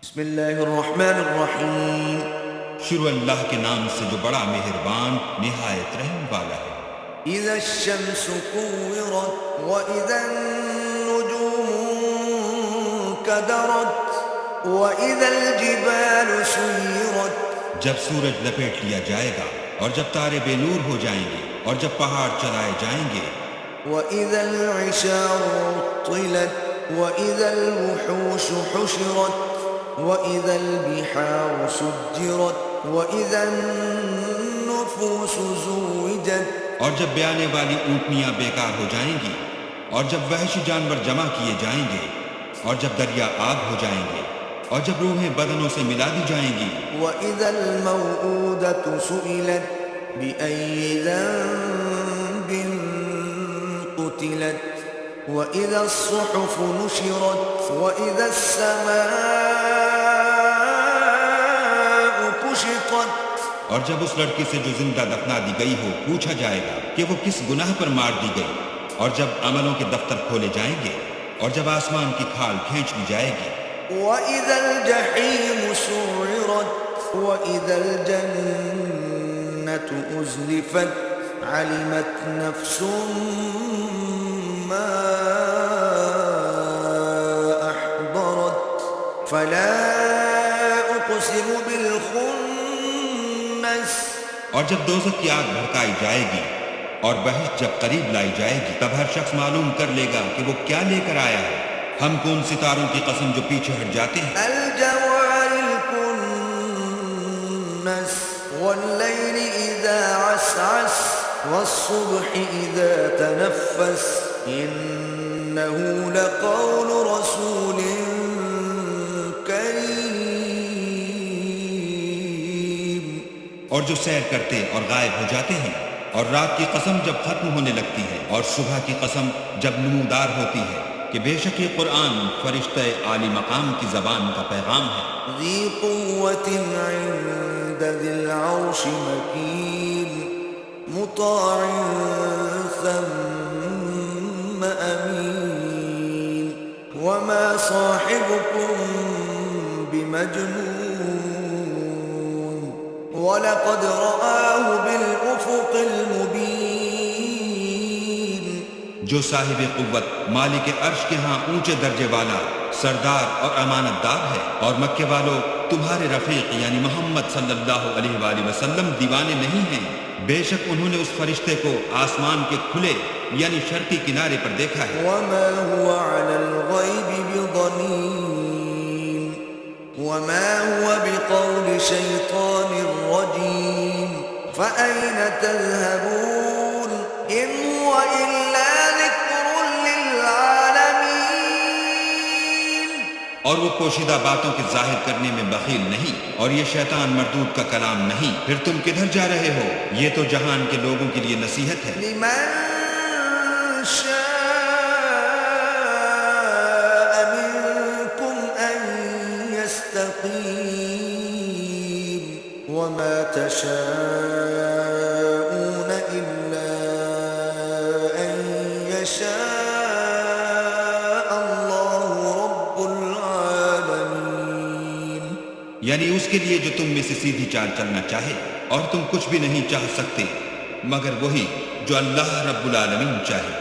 بسم اللہ الرحمن الرحیم۔ شروع اللہ کے نام سے جو بڑا مہربان نہایت رحم والا ہے۔ اذا الشمس كورت واذا النجوم انكدرت واذا الجبال سيرت۔ جب سورج لپیٹ لیا جائے گا اور جب تارے بے نور ہو جائیں گے اور جب پہاڑ چلائے جائیں گے۔ واذا العشار عطلت واذا الوحوش حشرت وَإِذَا الْبِحَارُ سُجِّرَتْ وَإِذَا النُّفُوسُ زُوِّجَتْ۔ اور جب بیانے والی اونٹنیاں بیکار ہو جائیں گی اور جب وحشی جانور جمع کیے جائیں گے اور جب دریا آگ ہو جائیں گے اور جب روحیں بدنوں سے ملا دی جائیں گی۔ وَإِذَا الْمَوْءُودَةُ سُئِلَتْ بِأَيِّ ذَنبٍ قُتِلَتْ وَإِذَا الصُّحُفُ نُشِرَتْ وَإِذَا السَّمَاءُ كُشِطَتْ۔ اور جب اس لڑکی سے جو زندہ دفنا دی گئی ہو پوچھا جائے گا کہ وہ کس گناہ پر مار دی گئی، اور جب عملوں کے دفتر کھولے جائیں گے اور جب آسمان کی کھال کھینچ لی جائے گی۔ وَإِذَا الْجَحِيمُ سُعِّرَتْ وَإِذَا الْجَنَّةُ أُزْلِفَتْ عَلِمَتْ نَفْسٌ ما أحضرت فلا أقسم بالخنس۔ اور جب دوزخ کی آگ بھڑکائی جائے گی اور بہشت جب قریب لائی جائے گی تب ہر شخص معلوم کر لے گا کہ وہ کیا لے کر آیا ہے۔ ہم کو ان ستاروں کی قسم جو پیچھے ہٹ جاتے ہیں۔ الجوار الكنس والليل إذا عسعس والصبح إذا تنفس إنه لقول رسول کریم۔ اور جو سیر کرتے اور غائب ہو جاتے ہیں، اور رات کی قسم جب ختم ہونے لگتی ہے اور صبح کی قسم جب نمودار ہوتی ہے کہ بے شک یہ قرآن فرشتہ عالی مقام کی زبان کا پیغام ہے۔ ذی قوة عند ذی العرش مکین مطاع ثم امین وما صاحبكم بمجنون ولقد رآه بالأفق المبین۔ جو صاحب قوت مالک عرش کے ہاں اونچے درجے والا سردار اور امانت دار ہے، اور مکے والوں تمہارے رفیق یعنی محمد صلی اللہ علیہ وآلہ وسلم دیوانے نہیں ہیں، بے شک انہوں نے اس فرشتے کو آسمان کے کھلے یعنی شرقی کنارے پر دیکھا ہے۔ وما هو على الغیب بضنین وما هو بقول شیطان رجیم فأین تذهبون ان هو الا ذکر للعالمین۔ اور وہ پوشیدہ باتوں کے ظاہر کرنے میں بخیل نہیں، اور یہ شیطان مردود کا کلام نہیں۔ پھر تم کدھر جا رہے ہو؟ یہ تو جہان کے لوگوں کے لیے نصیحت ہے۔ لمن شاء منكم ان يستقيم وما تشاءون الا ان يشاء الله رب العالمين۔ یعنی اس کے لیے جو تم میں سے سیدھی چال چلنا چاہے، اور تم کچھ بھی نہیں چاہ سکتے مگر وہی جو اللہ رب العالمین چاہے۔